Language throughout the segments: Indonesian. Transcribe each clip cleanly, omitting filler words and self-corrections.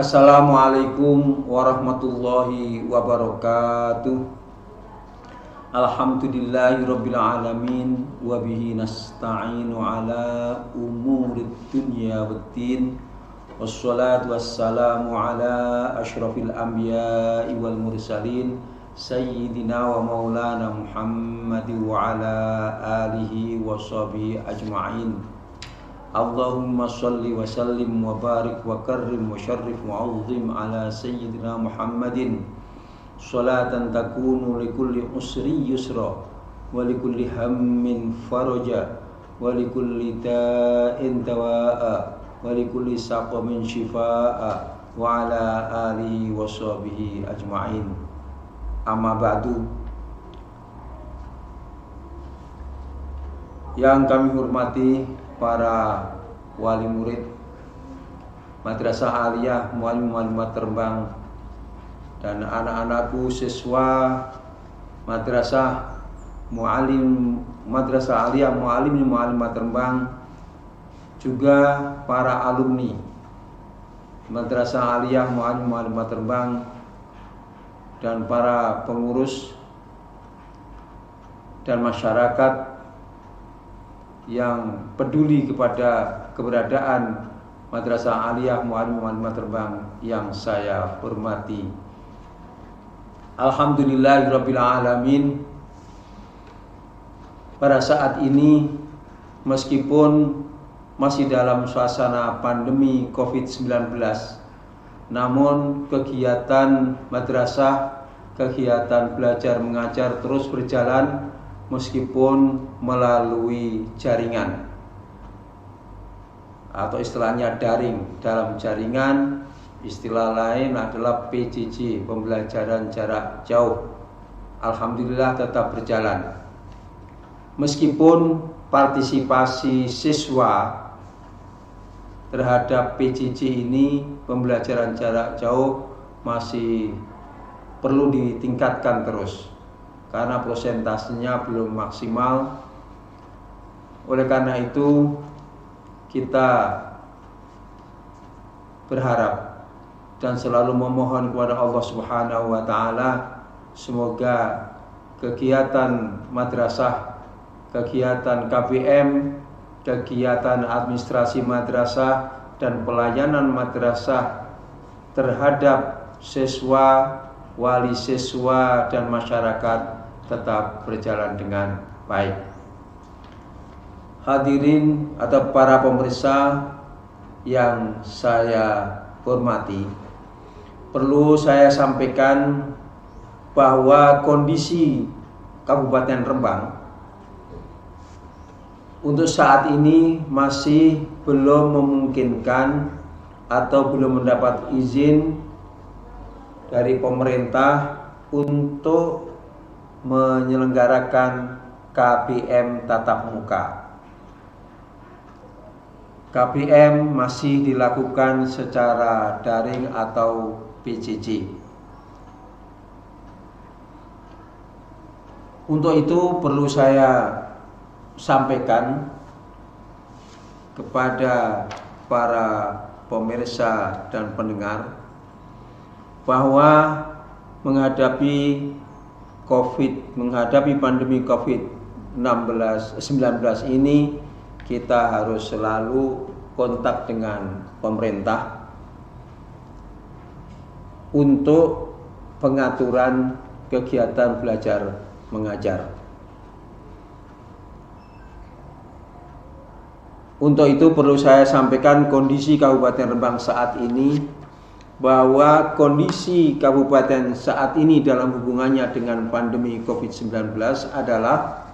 Assalamualaikum warahmatullahi wabarakatuh. Alhamdulillahirabbil alamin wa bihi nasta'inu ala umurid dunya waddin. Wassalatu wassalamu ala asyrafil anbiya'i wal mursalin sayyidina wa maulana Muhammadin wa ala alihi wa sahbihi ajma'in. Allahumma salli wa sallim wa barik wa karrim wa syarrif wa azim ala sayyidina Muhammadin salatan takunu likulli usri yusra wa likulli hammin faraja wa likulli da'in dawa'a wa likulli saqamin shifaa'a wa ala alihi wa sahbihi ajma'in. Amma ba'du. Yang kami hormati para wali murid Madrasah Aliyah Muallim-Muallimat Rembang dan anak-anakku siswa Madrasah Aliyah Muallim-Muallimat Rembang, juga para alumni Madrasah Aliyah Muallim-Muallimat Rembang dan para pengurus dan masyarakat yang peduli kepada keberadaan Madrasah Aliyah Muallim-Muallimat Rembang yang saya hormati. Alhamdulillahirabbil alamin. Pada saat ini, meskipun masih dalam suasana pandemi COVID-19, namun kegiatan madrasah, kegiatan belajar mengajar terus berjalan meskipun melalui jaringan atau istilahnya daring. Dalam jaringan, istilah lain adalah PJJ, pembelajaran jarak jauh. Alhamdulillah tetap berjalan. Meskipun partisipasi siswa terhadap PJJ ini, pembelajaran jarak jauh, masih perlu ditingkatkan terus karena prosentasenya belum maksimal. Oleh karena itu, kita berharap dan selalu memohon kepada Allah Subhanahu wa taala, semoga kegiatan madrasah, kegiatan KBM, kegiatan administrasi madrasah dan pelayanan madrasah terhadap siswa, wali siswa dan masyarakat tetap berjalan dengan baik. Hadirin atau para pemirsa yang saya hormati, perlu saya sampaikan bahwa kondisi Kabupaten Rembang untuk saat ini masih belum memungkinkan atau belum mendapat izin dari pemerintah untuk menyelenggarakan KBM tatap muka. KBM masih dilakukan secara daring atau PJJ. Untuk itu perlu saya sampaikan kepada para pemirsa dan pendengar bahwa menghadapi pandemi COVID-19 ini, kita harus selalu kontak dengan pemerintah untuk pengaturan kegiatan belajar mengajar. Untuk itu perlu saya sampaikan kondisi Kabupaten Rembang saat ini, bahwa kondisi kabupaten saat ini dalam hubungannya dengan pandemi COVID-19 adalah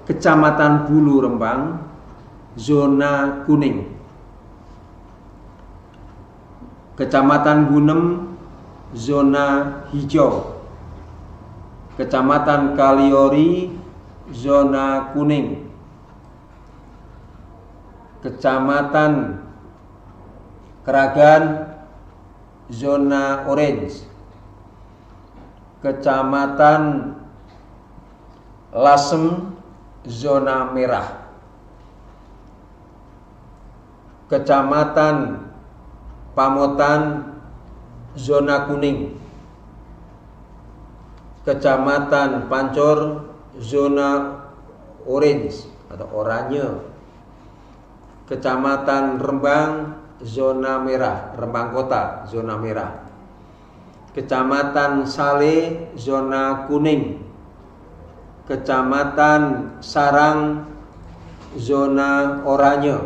Kecamatan Bulu Rembang zona kuning, Kecamatan Gunem zona hijau, Kecamatan Kaliori zona kuning, Kecamatan Keragan zona orange, Kecamatan Lasem zona merah, Kecamatan Pamotan zona kuning, Kecamatan Pancor zona orange atau oranye, Kecamatan Rembang zona merah, Rembang Kota zona merah, Kecamatan Sale zona kuning, Kecamatan Sarang zona oranye,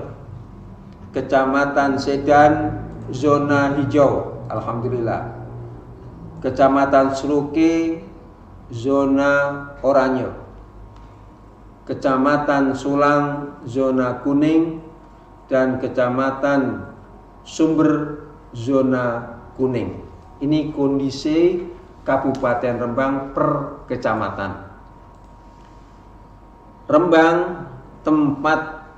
Kecamatan Sedan zona hijau, alhamdulillah. Kecamatan Seruke zona oranye, Kecamatan Sulang zona kuning, dan Kecamatan Sumber zona kuning. Ini kondisi Kabupaten Rembang per kecamatan. Rembang tempat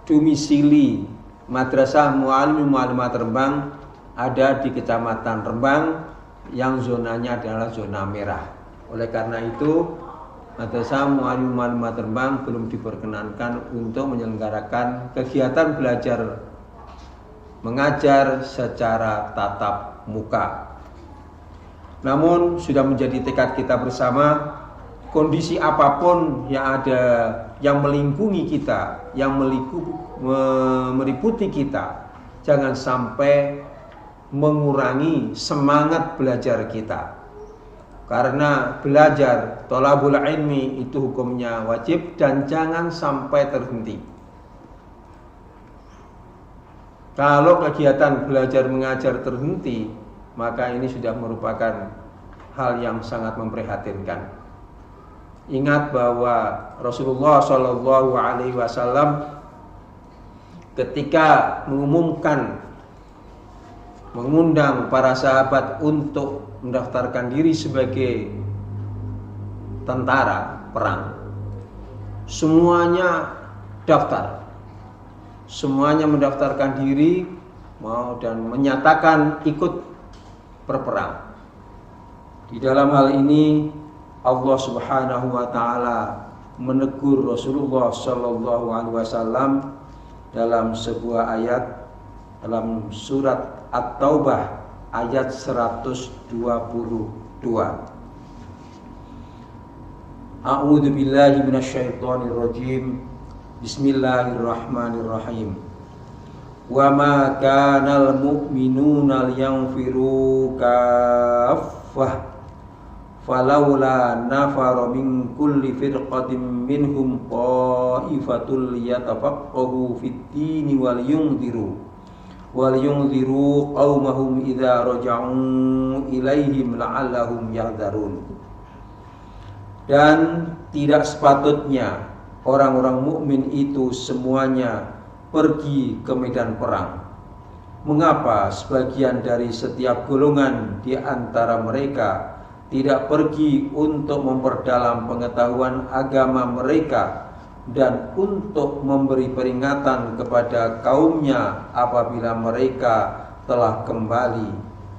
domisili Madrasah Mu'allim Mu'allimat Rembang ada di Kecamatan Rembang yang zonanya adalah zona merah. Oleh karena itu, Madrasah Mu'allim Mu'allimat Rembang belum diperkenankan untuk menyelenggarakan kegiatan belajar mengajar secara tatap muka. Namun sudah menjadi tekad kita bersama, kondisi apapun yang ada yang melingkungi kita, yang meliputi kita, jangan sampai mengurangi semangat belajar kita. Karena belajar, thalabul ilmi itu hukumnya wajib dan jangan sampai terhenti. Kalau kegiatan belajar mengajar terhenti, maka ini sudah merupakan hal yang sangat memprihatinkan. Ingat bahwa Rasulullah SAW ketika mengundang para sahabat untuk mendaftarkan diri sebagai tentara perang, semuanya daftar. Semuanya mendaftarkan diri dan menyatakan ikut berperang. Di dalam hal ini Allah Subhanahu wa taala menegur Rasulullah sallallahu alaihi wasallam dalam sebuah ayat dalam surat At-Taubah ayat 122. A'udzu billahi minasyaitonir rajim. Bismillahirrahmanirrahim. Wa ma kanal mu'minuna liyanfiru kaffah falawla nafara min kulli firqatin minhum qa'ifatul yatafaqahu fid-dini wal yunziru qaumahum idza raja'u ilaihim la'allahum yahdharun. Dan tidak sepatutnya orang-orang mukmin itu semuanya pergi ke medan perang. Mengapa sebagian dari setiap golongan di antara mereka tidak pergi untuk memperdalam pengetahuan agama mereka dan untuk memberi peringatan kepada kaumnya apabila mereka telah kembali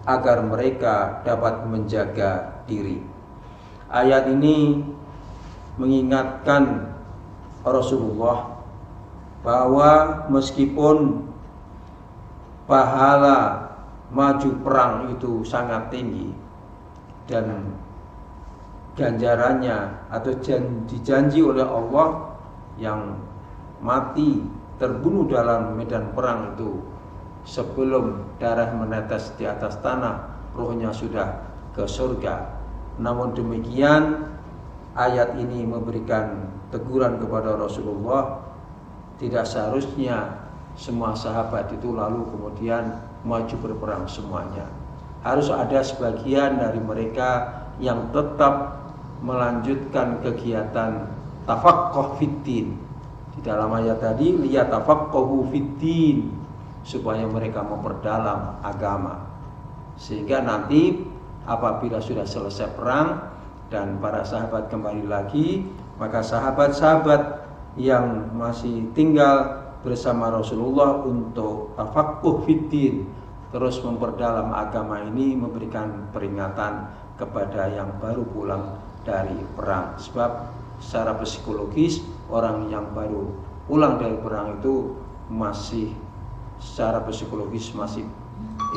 agar mereka dapat menjaga diri. Ayat ini mengingatkan Rasulullah bahwa meskipun pahala maju perang itu sangat tinggi dan ganjarannya atau dijanji oleh Allah yang mati terbunuh dalam medan perang itu sebelum darah menetes di atas tanah, rohnya sudah ke surga. Namun demikian ayat ini memberikan teguran kepada Rasulullah, tidak seharusnya semua sahabat itu lalu kemudian maju berperang semuanya. Harus ada sebagian dari mereka yang tetap melanjutkan kegiatan tafaqquh fiddin. Di dalam ayat tadi liyatafaqahu fiddin, supaya mereka memperdalam agama. Sehingga nanti apabila sudah selesai perang dan para sahabat kembali lagi, maka sahabat-sahabat yang masih tinggal bersama Rasulullah untuk tafaqquh fiddin, terus memperdalam agama ini, memberikan peringatan kepada yang baru pulang dari perang. Sebab secara psikologis orang yang baru pulang dari perang itu masih secara psikologis masih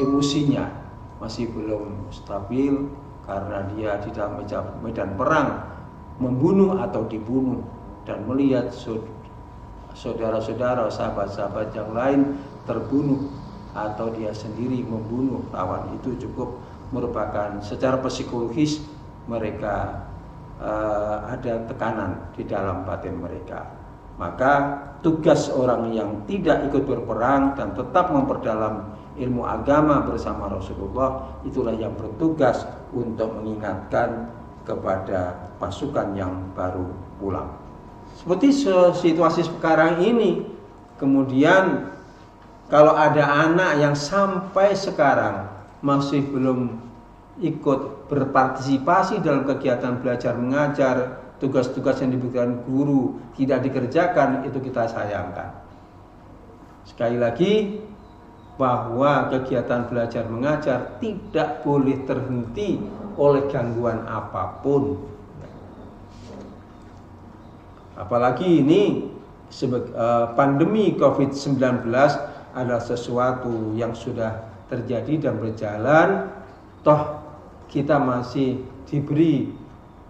emosinya masih belum stabil karena dia di dalam medan perang membunuh atau dibunuh dan melihat saudara-saudara, sahabat-sahabat yang lain terbunuh atau dia sendiri membunuh lawan, itu cukup merupakan secara psikologis mereka ada tekanan di dalam batin mereka. Maka tugas orang yang tidak ikut berperang dan tetap memperdalam ilmu agama bersama Rasulullah, itulah yang bertugas untuk mengingatkan kepada pasukan yang baru pulang. Seperti situasi sekarang ini, kemudian kalau ada anak yang sampai sekarang masih belum ikut berpartisipasi dalam kegiatan belajar mengajar, tugas-tugas yang diberikan guru tidak dikerjakan, itu kita sayangkan. Sekali lagi, bahwa kegiatan belajar mengajar tidak boleh terhenti oleh gangguan apapun. Apalagi ini pandemi COVID-19 adalah sesuatu yang sudah terjadi dan berjalan, toh kita masih diberi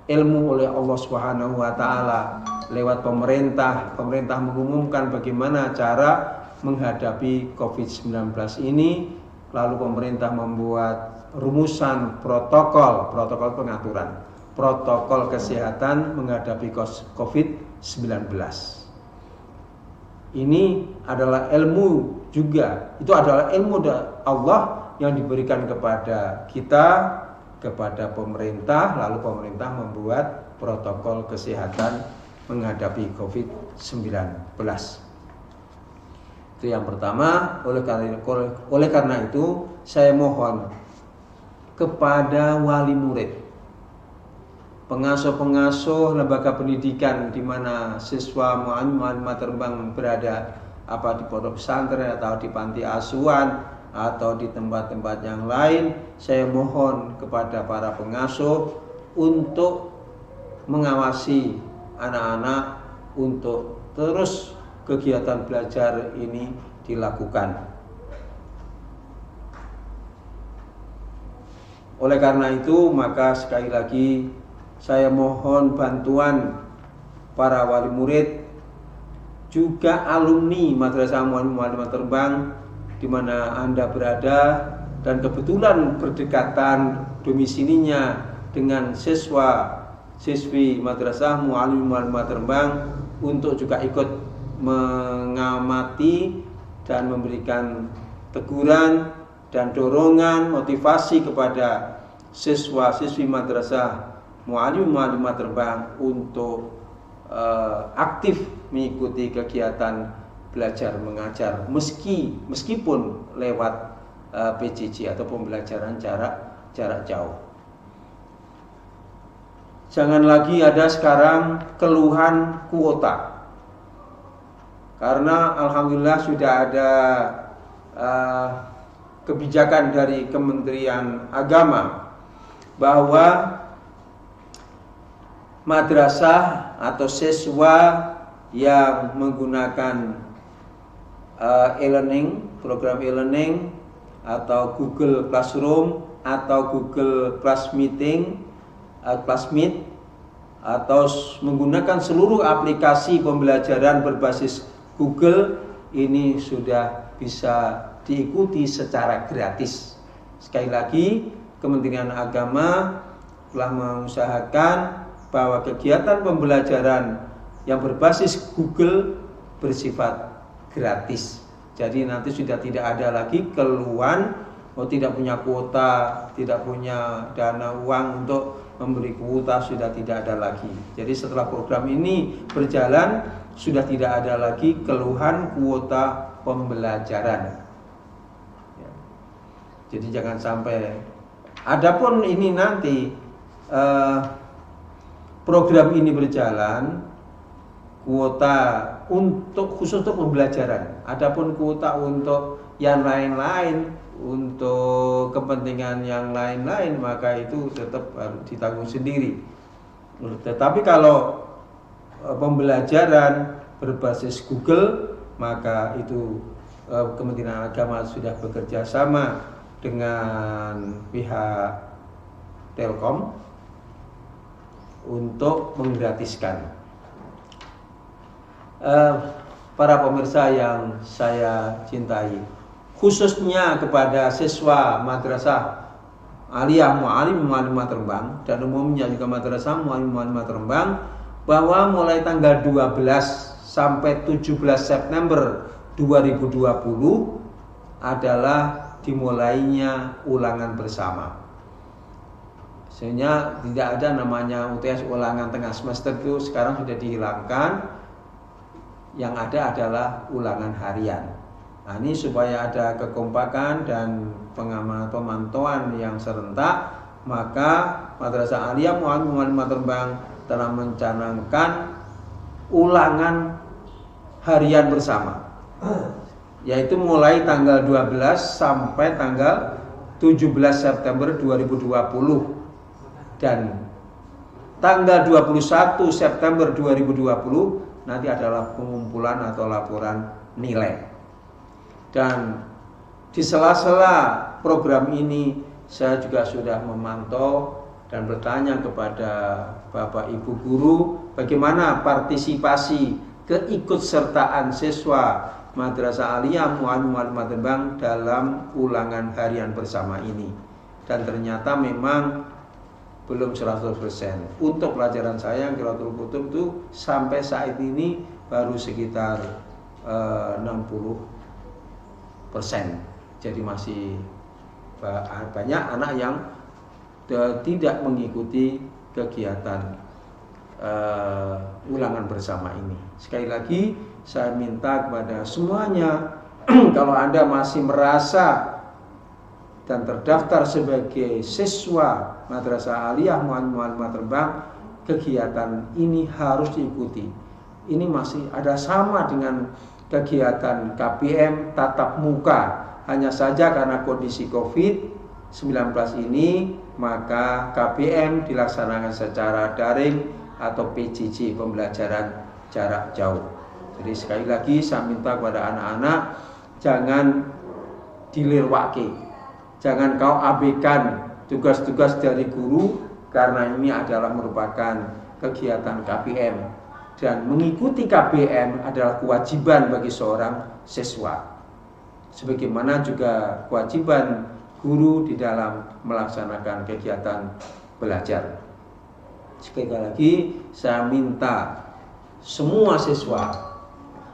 ilmu oleh Allah Subhanahu wa taala lewat pemerintah mengumumkan bagaimana cara menghadapi COVID-19 ini, lalu pemerintah membuat rumusan protokol pengaturan, protokol kesehatan menghadapi COVID-19. Ini adalah ilmu juga, itu adalah ilmu Allah yang diberikan kepada kita, kepada pemerintah, lalu pemerintah membuat protokol kesehatan menghadapi COVID-19. Itu yang pertama. Oleh karena itu saya mohon kepada wali murid, pengasuh-pengasuh lembaga pendidikan di mana siswa muallim-muallimat terbang berada, apa di pondok pesantren atau di panti asuhan atau di tempat-tempat yang lain, saya mohon kepada para pengasuh untuk mengawasi anak-anak untuk terus kegiatan belajar ini dilakukan. Oleh karena itu, maka sekali lagi saya mohon bantuan para wali murid, juga alumni Madrasah Muallim-Muallimat Terbang di mana Anda berada dan kebetulan berdekatan domisilinya dengan siswi Madrasah Muallim-Muallimat Terbang, untuk juga ikut mengamati dan memberikan teguran dan dorongan motivasi kepada siswa-siswi Madrasah Muallim-Muallimat Terbang untuk aktif mengikuti kegiatan belajar mengajar meskipun lewat PJJ atau pembelajaran jarak jauh. Jangan lagi ada sekarang keluhan kuota. Karena alhamdulillah sudah ada kebijakan dari Kementerian Agama bahwa madrasah atau siswa yang menggunakan e-learning, program e-learning atau Google Classroom atau Google Classmeet atau menggunakan seluruh aplikasi pembelajaran berbasis Google, ini sudah bisa diikuti secara gratis. Sekali lagi, Kementerian Agama telah mengusahakan bahwa kegiatan pembelajaran yang berbasis Google bersifat gratis. Jadi nanti sudah tidak ada lagi keluhan tidak punya kuota, tidak punya dana uang untuk memberi kuota, sudah tidak ada lagi. Jadi setelah program ini berjalan, sudah tidak ada lagi keluhan kuota pembelajaran. Ya. Jadi jangan sampai. Adapun ini nanti program ini berjalan, kuota khusus untuk pembelajaran. Adapun kuota untuk yang lain-lain, untuk kepentingan yang lain-lain, maka itu tetap harus ditanggung sendiri. Tetapi kalau pembelajaran berbasis Google, maka itu Kementerian Agama sudah bekerja sama dengan pihak Telkom untuk menggratiskan. Para pemirsa yang saya cintai, khususnya kepada siswa madrasah aliyah mu'allimah Rembang dan umumnya juga madrasah mu'allimah Rembang, bahwa mulai tanggal 12 sampai 17 September 2020 adalah dimulainya ulangan bersama. Sehingga tidak ada namanya UTS ulangan tengah semester, itu sekarang sudah dihilangkan. Yang ada adalah ulangan harian. Nah, ini supaya ada kekompakan dan pemantauan yang serentak, maka Madrasah Aliyah Mu'allimah Rembang telah mencanangkan ulangan harian bersama, yaitu mulai tanggal 12 sampai tanggal 17 September 2020 dan tanggal 21 September 2020 nanti adalah pengumpulan atau laporan nilai. Dan di sela-sela program ini saya juga sudah memantau dan bertanya kepada Bapak Ibu guru bagaimana partisipasi keikutsertaan siswa Madrasah Aliyah Mu'allimah Rembang dalam ulangan harian bersama ini. Dan ternyata memang belum 100%. Untuk pelajaran saya yang Qiraatul Kutub itu sampai saat ini baru sekitar 60%. Jadi masih banyak anak yang tidak mengikuti kegiatan ulangan bersama ini. Sekali lagi saya minta kepada semuanya kalau Anda masih merasa dan terdaftar sebagai siswa Madrasah Aliyah Mu'allimah Rembang, kegiatan ini harus diikuti. Ini masih ada sama dengan kegiatan KPM tatap muka. Hanya saja karena kondisi COVID-19 ini, maka KPM dilaksanakan secara daring atau PJJ, pembelajaran jarak jauh. Jadi sekali lagi saya minta kepada anak-anak, jangan dilirwake. Jangan kau abaikan tugas-tugas dari guru, karena ini adalah merupakan kegiatan KPM. Dan mengikuti KPM adalah kewajiban bagi seorang siswa. Sebagaimana juga kewajiban guru di dalam melaksanakan kegiatan belajar. Sekali lagi saya minta semua siswa,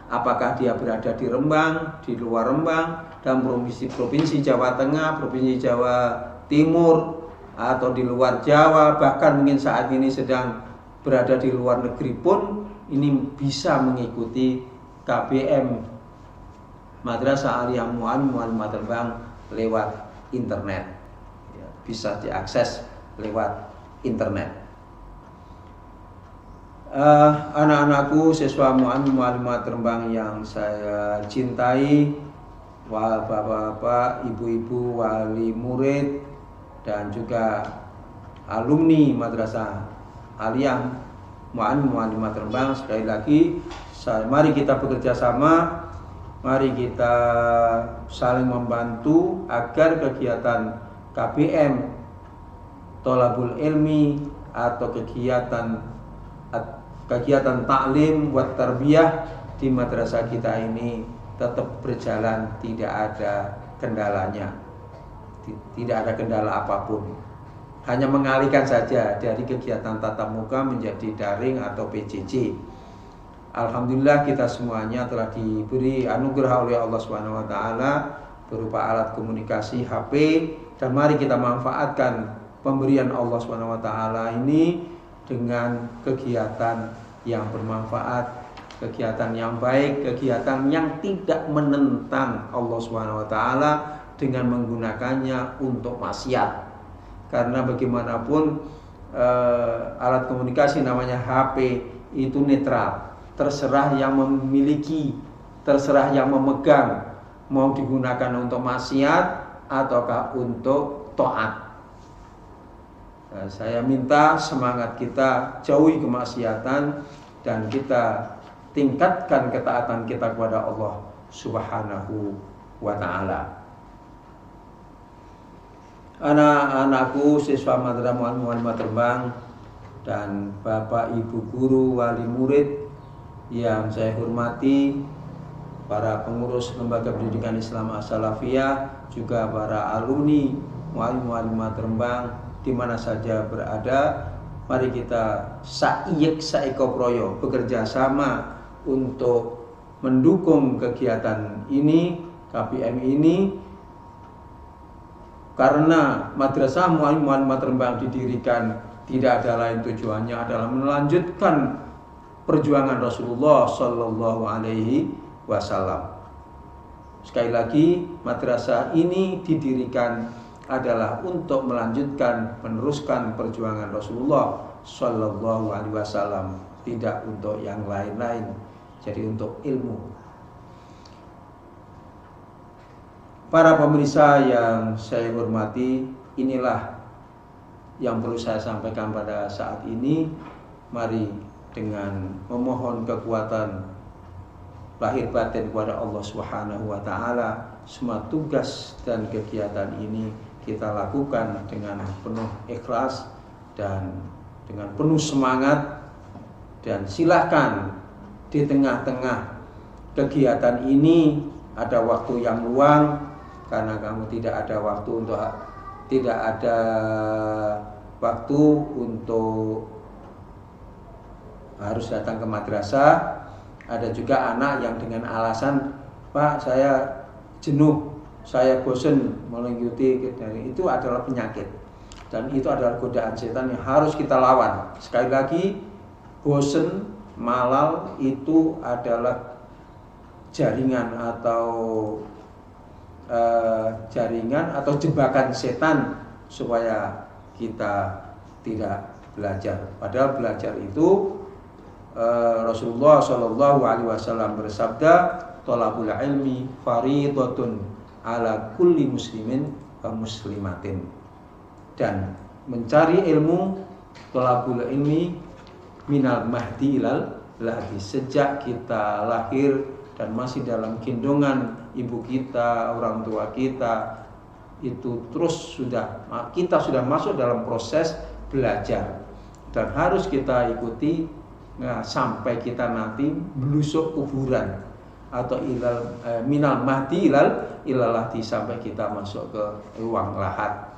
apakah dia berada di Rembang, di luar Rembang, dan provinsi Jawa Tengah, provinsi Jawa Timur, atau di luar Jawa, bahkan mungkin saat ini sedang berada di luar negeri pun, ini bisa mengikuti KPM Madrasah Aliyah Mu'allimah Rembang lewat internet. Ya, bisa diakses lewat internet. Anak-anakku, siswa Mu'allimah Rembang yang saya cintai, bapak-bapak, ibu-ibu, wali murid, dan juga alumni Madrasah Aliyah Mu'allimah Rembang, sekali lagi mari kita bekerja sama, mari kita saling membantu agar kegiatan KPM Thalabul Ilmi atau kegiatan taklim buat tarbiyah di madrasah kita ini tetap berjalan, tidak ada kendalanya, tidak ada kendala apapun. Hanya mengalihkan saja dari kegiatan tatap muka menjadi daring atau PJJ. Alhamdulillah kita semuanya telah diberi anugerah oleh Allah SWT berupa alat komunikasi HP, dan mari kita manfaatkan pemberian Allah SWT ini dengan kegiatan yang bermanfaat, kegiatan yang baik, kegiatan yang tidak menentang Allah SWT dengan menggunakannya untuk maksiat. Karena bagaimanapun alat komunikasi namanya HP itu netral, terserah yang memiliki, terserah yang memegang, mau digunakan untuk maksiat ataukah untuk taat. Saya minta semangat kita jauhi kemaksiatan dan kita tingkatkan ketaatan kita kepada Allah Subhanahu wa ta'ala. Anak-anakku, siswa madrasah Muhammadiyah Rembang, dan Bapak Ibu guru wali murid yang saya hormati, para pengurus Lembaga Pendidikan Islam As-Salafiyah, juga para alumni Muhammadiyah Rembang di mana saja berada, mari kita saiko proyo bekerja sama untuk mendukung kegiatan ini, KPM ini. Karena Madrasah Muhammadiyah Rembang didirikan tidak ada lain tujuannya adalah melanjutkan perjuangan Rasulullah Shallallahu Alaihi Wasallam. Sekali lagi, madrasah ini didirikan adalah untuk melanjutkan, meneruskan perjuangan Rasulullah Shallallahu Alaihi Wasallam, tidak untuk yang lain-lain. Jadi untuk ilmu. Para pemirsa yang saya hormati, inilah yang perlu saya sampaikan pada saat ini. Mari dengan memohon kekuatan lahir batin kepada Allah Subhanahu wa ta'ala, semua tugas dan kegiatan ini kita lakukan dengan penuh ikhlas dan dengan penuh semangat. Dan silakan di tengah-tengah kegiatan ini ada waktu yang luang, karena kamu tidak ada waktu untuk harus datang ke madrasah. Ada juga anak yang dengan alasan, Pak, saya jenuh, saya bosan mengikuti, itu adalah penyakit dan itu adalah godaan setan yang harus kita lawan. Sekali lagi, bosan, malal itu adalah jaringan atau jebakan setan supaya kita tidak belajar. Padahal belajar itu Rasulullah Shallallahu Alaihi Wasallam bersabda, "Thalabul ilmi faridatun ala kulli muslimin wa muslimatin." Dan mencari ilmu, thalabul ilmi minal mahdi ilal lahdi, sejak kita lahir dan masih dalam gendongan ibu kita, orang tua kita, itu terus kita sudah masuk dalam proses belajar dan harus kita ikuti sampai kita nanti melusuk kuburan atau minal mahdi ilal lahdi, sampai kita masuk ke ruang lahat.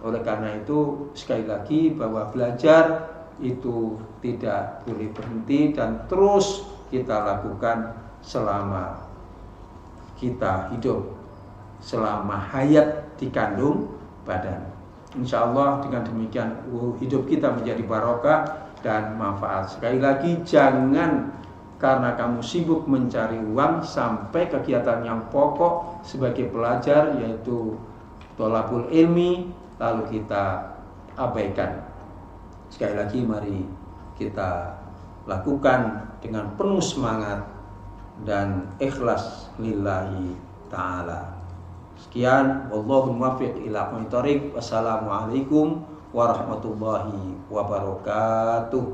Oleh karena itu, sekali lagi, bahwa belajar itu tidak boleh berhenti dan terus kita lakukan selama kita hidup, selama hayat dikandung badan. Insya Allah dengan demikian hidup kita menjadi barokah dan manfaat. Sekali lagi, jangan karena kamu sibuk mencari uang sampai kegiatan yang pokok sebagai pelajar, yaitu thalabul ilmi, lalu kita abaikan. Sekali lagi, mari kita lakukan dengan penuh semangat dan ikhlas lillahi ta'ala. Sekian, wallahul muwaffiq ila aqwamit thoriq. Wassalamualaikum warahmatullahi wabarakatuh.